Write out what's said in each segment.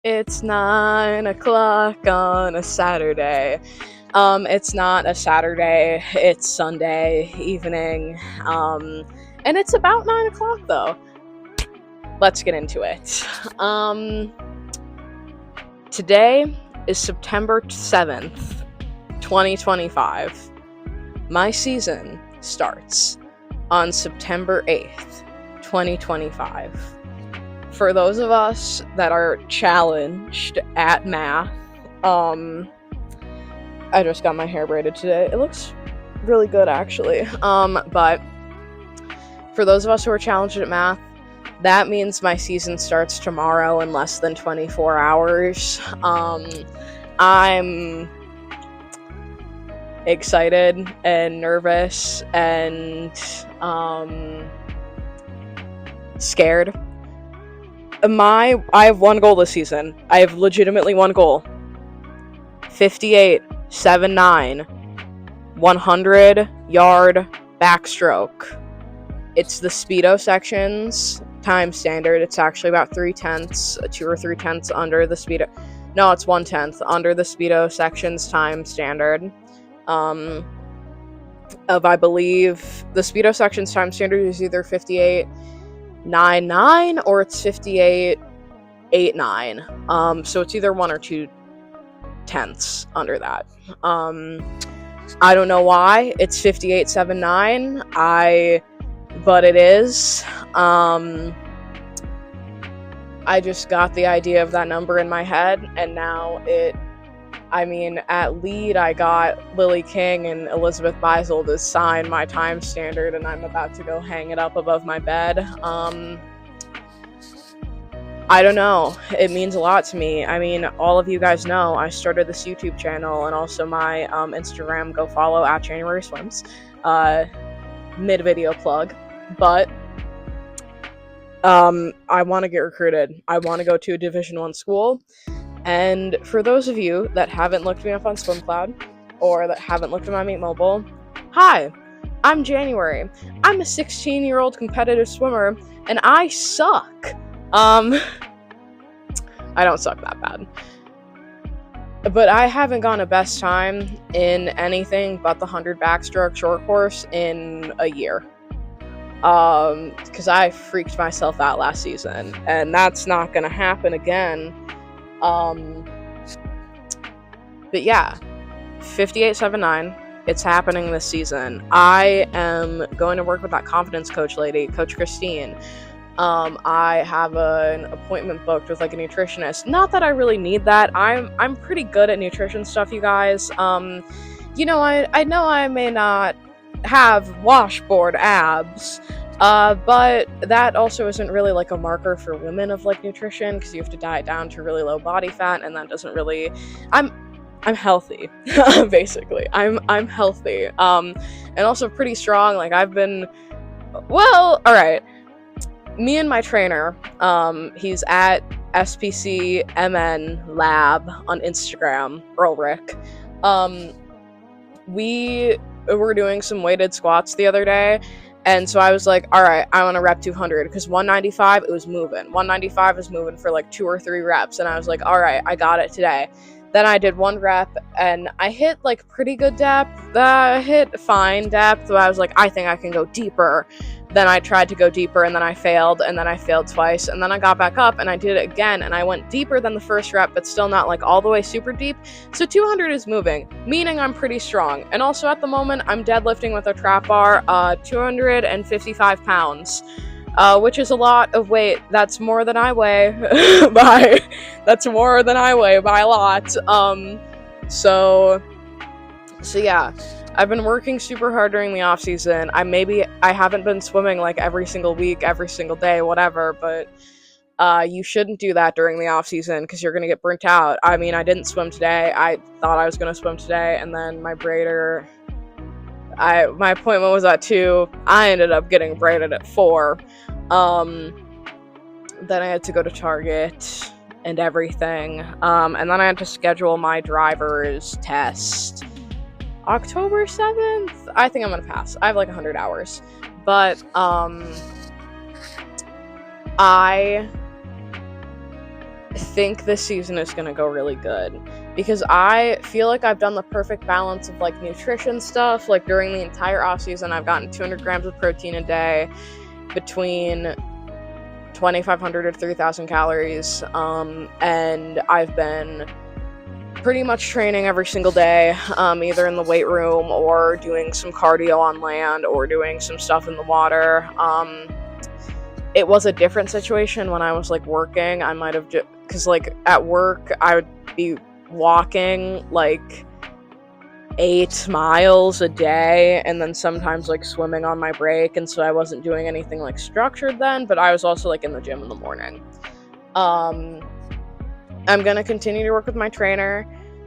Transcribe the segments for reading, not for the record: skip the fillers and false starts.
It's 9 o'clock on a Saturday. It's not a Saturday, it's Sunday evening. And it's about 9 o'clock though. Let's get into it. Today is September 7th, 2025. My season starts on September 8th, 2025. For those of us that are challenged at math, I just got my hair braided today. It looks really good, actually. But for those of us who are challenged at math, that means my season starts tomorrow in less than 24 hours. I'm excited and nervous and scared. I have one goal this season. I have legitimately one goal. 58.79 100-yard backstroke. It's the Speedo sections time standard. It's actually about 2 or 3/10 under the Speedo. No, it's 1/10 under the Speedo sections time standard. I believe the Speedo sections time standard is either 58.99 or it's 58.89. So it's either 1 or 2/10 under that. I don't know why it's 58.79. But it is. I just got the idea of that number in my head, and now at lead, I got Lily King and Elizabeth Beisel to sign my time standard, and I'm about to go hang it up above my bed. I don't know. It means a lot to me. I mean, all of you guys know I started this YouTube channel and also my Instagram. Go follow at January Swims. Mid-video plug. But I want to get recruited. I want to go to a Division I school. And for those of you that haven't looked me up on SwimCloud or that haven't looked at my Meet Mobile, hi, I'm January. I'm a 16-year-old competitive swimmer, and I suck. I don't suck that bad. But I haven't gone a best time in anything but the 100 backstroke short course in a year. Because I freaked myself out last season, and that's not gonna happen again. But yeah, 58.79, it's happening this season. I am going to work with that confidence coach lady, Coach Christine. I have an appointment booked with like a nutritionist. Not that I really need that. I'm pretty good at nutrition stuff, you guys. I know I may not have washboard abs, but that also isn't really like a marker for women of like nutrition, because you have to diet down to really low body fat, and that doesn't really. I'm healthy, basically. I'm healthy, and also pretty strong. Like I've been, well, all right. Me and my trainer, he's at SPCMN Lab on Instagram, Earl Rick. We were doing some weighted squats the other day, and so I was like, all right, I want to rep 200, because 195, it was moving. 195 was moving for like 2 or 3 reps, and I was like, all right, I got it today. Then I did 1 rep, and I hit like pretty good depth. I hit fine depth, but I was like, I think I can go deeper. Then I tried to go deeper, and then I failed twice, and then I got back up, and I did it again, and I went deeper than the first rep, but still not like all the way super deep. So 200 is moving, meaning I'm pretty strong. And also at the moment, I'm deadlifting with a trap bar, 255 pounds, which is a lot of weight. That's more than I weigh by a lot. So yeah. I've been working super hard during the off season. I haven't been swimming like every single week, every single day, whatever, but you shouldn't do that during the off season, because you're gonna get burnt out. I mean, I didn't swim today. I thought I was gonna swim today, and then my appointment was at 2. I ended up getting braided at 4. Then I had to go to Target and everything. And then I had to schedule my driver's test October 7th. I think I'm gonna pass. I have like 100 hours. But I think this season is going to go really good, because I feel like I've done the perfect balance of like nutrition stuff. Like during the entire off season, I've gotten 200 grams of protein a day, between 2,500 to 3,000 calories, and I've been pretty much training every single day, either in the weight room or doing some cardio on land or doing some stuff in the water. It was a different situation when I was like working. I might have just, because like at work I would be walking like 8 miles a day, and then sometimes like swimming on my break, and so I wasn't doing anything like structured then, but I was also like in the gym in the morning. I'm gonna continue to work with my trainer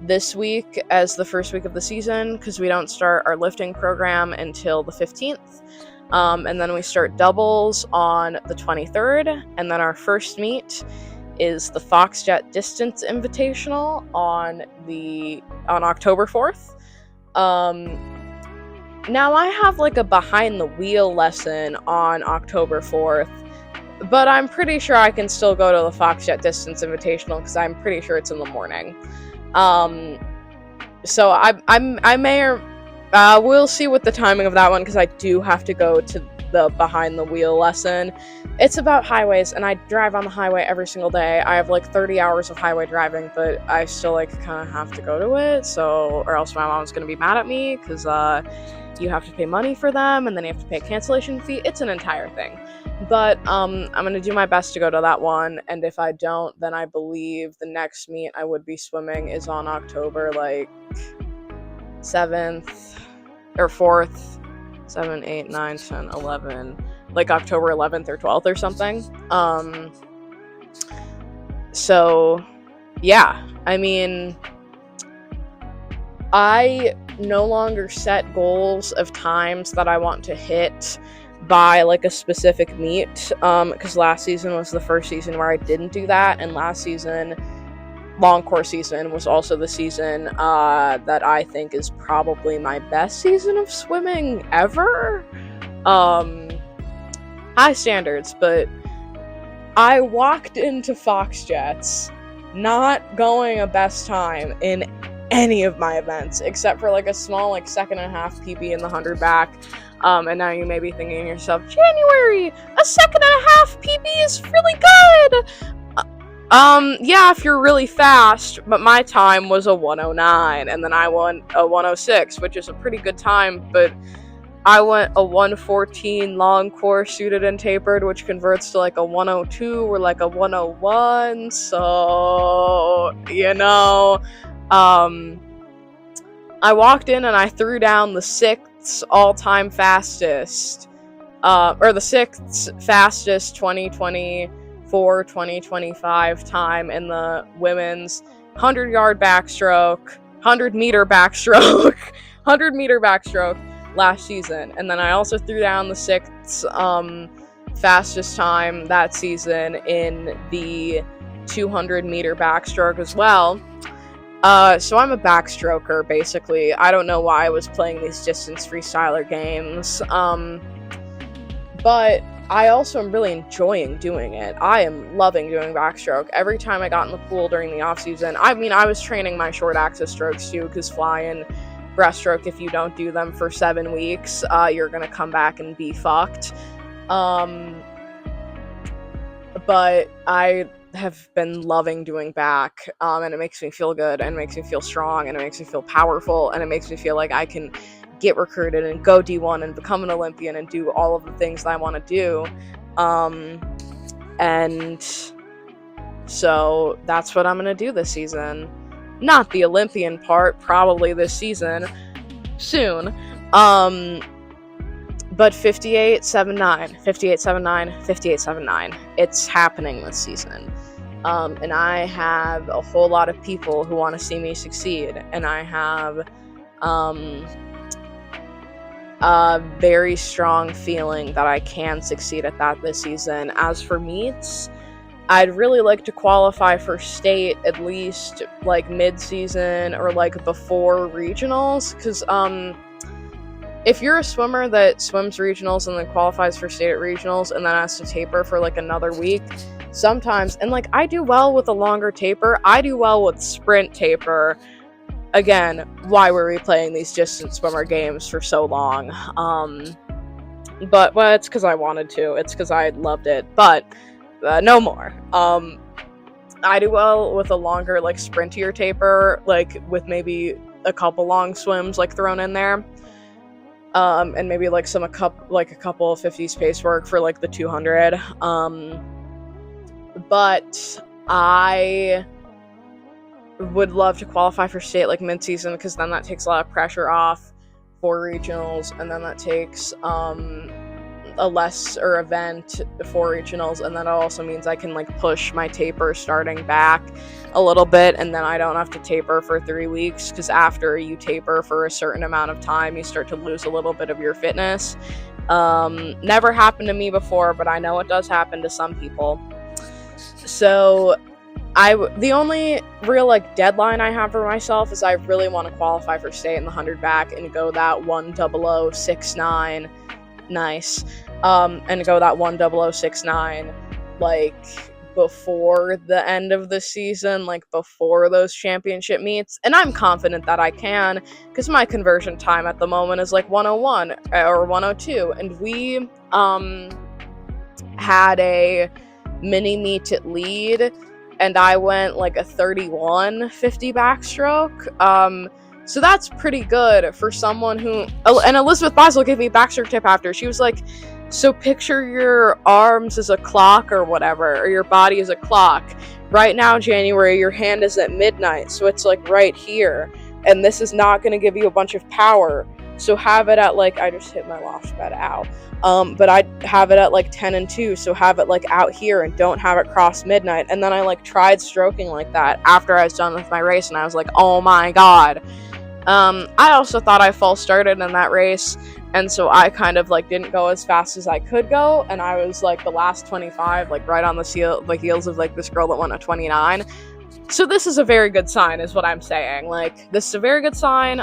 this week as the first week of the season, because we don't start our lifting program until the 15th. And then we start doubles on the 23rd, and then our first meet is the Foxjet Distance Invitational on October 4th. Now I have like a behind the wheel lesson on October 4th, but I'm pretty sure I can still go to the Foxjet Distance Invitational because I'm pretty sure it's in the morning. So I may or we'll see with the timing of that one, because I do have to go to the behind the wheel lesson. It's about highways, and I drive on the highway every single day. I have like 30 hours of highway driving, but I still like kind of have to go to it, so, or else my mom's gonna be mad at me, because you have to pay money for them, and then you have to pay a cancellation fee. It's an entire thing. But I'm gonna do my best to go to that one, and if I don't, then I believe the next meet I would be swimming is on October like 7th or 4th, 7, 8, 9, 10, 11, like October 11th or 12th or something. So yeah, I mean, I no longer set goals of times that I want to hit by like a specific meet, because last season was the first season where I didn't do that, and last season, long course season, was also the season that I think is probably my best season of swimming ever. High standards, but I walked into Foxjets not going a best time in any of my events, except for like a small like 2.5 PB in the 100 back. And now you may be thinking to yourself, January, a 2.5 PB is really good. Yeah, if you're really fast, but my time was a 109, and then I went a 106, which is a pretty good time, but I went a 114 long course suited and tapered, which converts to like a 102 or like a 101, so, you know, I walked in and I threw down the 6th all-time fastest, or the 6th fastest 2024-2025 time in the women's 100-yard backstroke, 100-meter backstroke, 100-meter backstroke last season. And then I also threw down the 6th fastest time that season in the 200-meter backstroke as well. So I'm a backstroker, basically. I don't know why I was playing these distance freestyler games, but I also am really enjoying doing it. I am loving doing backstroke. Every time I got in the pool during the off-season, I mean, I was training my short axis strokes too, because fly and breaststroke, if you don't do them for 7 weeks, you're gonna come back and be fucked. But I have been loving doing back, and it makes me feel good, and it makes me feel strong, and it makes me feel powerful, and it makes me feel like I can get recruited and go D1 and become an Olympian and do all of the things that I want to do. And so that's what I'm going to do this season. Not the Olympian part, probably this season, soon. But 58.79, 58.79, 58.79. It's happening this season. And I have a whole lot of people who want to see me succeed. And I have a very strong feeling that I can succeed at that this season. As for meets, I'd really like to qualify for state at least like mid-season or like before regionals, because if you're a swimmer that swims regionals and then qualifies for state at regionals and then has to taper for like another week, sometimes, and like I do well with a longer taper, I do well with sprint taper. Again, why were we playing these distance swimmer games for so long? But well, it's because I wanted to. It's because I loved it. But no more. I do well with a longer, like, sprintier taper, like with maybe a couple long swims like thrown in there, and maybe like a couple of 50s pace work for like the 200. But I would love to qualify for state like mid-season, because then that takes a lot of pressure off for regionals, and then that takes a lesser event for regionals, and that also means I can like push my taper starting back a little bit, and then I don't have to taper for 3 weeks, because after you taper for a certain amount of time you start to lose a little bit of your fitness. Never happened to me before, but I know it does happen to some people. So the only real like deadline I have for myself is I really want to qualify for state in the 100 back and go that 10069. Nice. And go that 10069 like before the end of the season, like before those championship meets, and I'm confident that I can, because my conversion time at the moment is like 101 or 102, and we had a mini meet at lead, and I went like a 31:50 backstroke. So that's pretty good for someone who... And Elizabeth Basel gave me a backstroke tip after. She was like, so picture your arms as a clock or whatever, or your body as a clock. Right now, January, your hand is at midnight, so it's like right here. And this is not going to give you a bunch of power. So have it at like... I just hit my loft bed, ow. But I have it at like 10 and 2, so have it like out here and don't have it cross midnight. And then I like tried stroking like that after I was done with my race, and I was like, oh my god. I also thought I false started in that race, and so I kind of like didn't go as fast as I could go, and I was like the last 25, like right on the heels of like this girl that went a 29. So this is a very good sign, is what I'm saying. Like, this is a very good sign.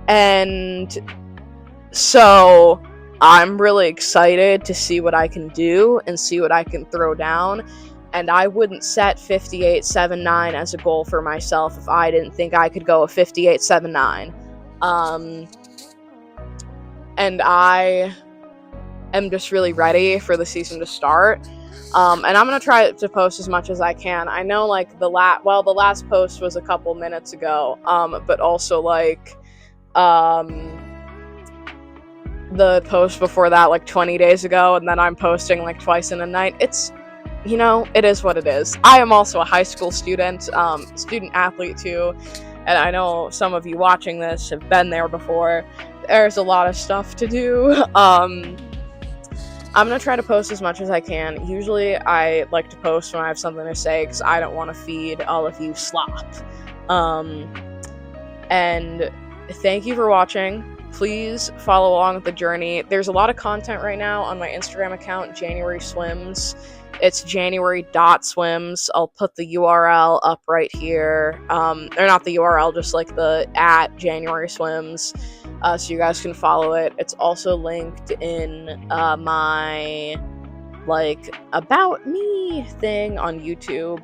And so I'm really excited to see what I can do and see what I can throw down. And I wouldn't set 58.79 as a goal for myself if I didn't think I could go a 58.79. And I am just really ready for the season to start. And I'm going to try to post as much as I can. I know, like, the last post was a couple minutes ago, but also, like, the post before that, like, 20 days ago, and then I'm posting, like, twice in a night. It's... You know, it is what it is. I am also a high school student athlete too, and I know some of you watching this have been there before. There's a lot of stuff to do. I'm gonna try to post as much as I can. Usually I like to post when I have something to say, because I don't want to feed all of you slop. And thank you for watching. Please follow along with the journey. There's a lot of content right now on my Instagram account, January Swims. It's January.swims. I'll put the URL up right here. Or not the URL, just like the @January Swims, so you guys can follow it. It's also linked in my like about me thing on YouTube.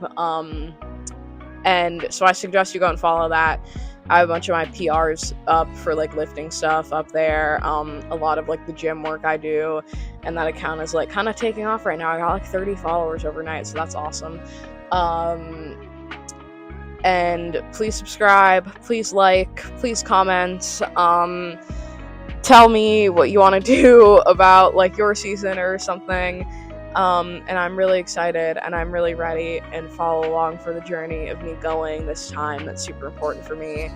And so I suggest you go and follow that. I have a bunch of my PRs up for like lifting stuff up there. A lot of like the gym work I do, and that account is like kind of taking off right now. I got like 30 followers overnight, so that's awesome. And please subscribe, please like, please comment. Tell me what you want to do about like your season or something. And I'm really excited, and I'm really ready, and follow along for the journey of me going this time. That's super important for me.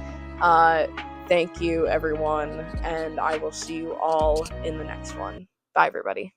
Thank you, everyone, and I will see you all in the next one. Bye, everybody.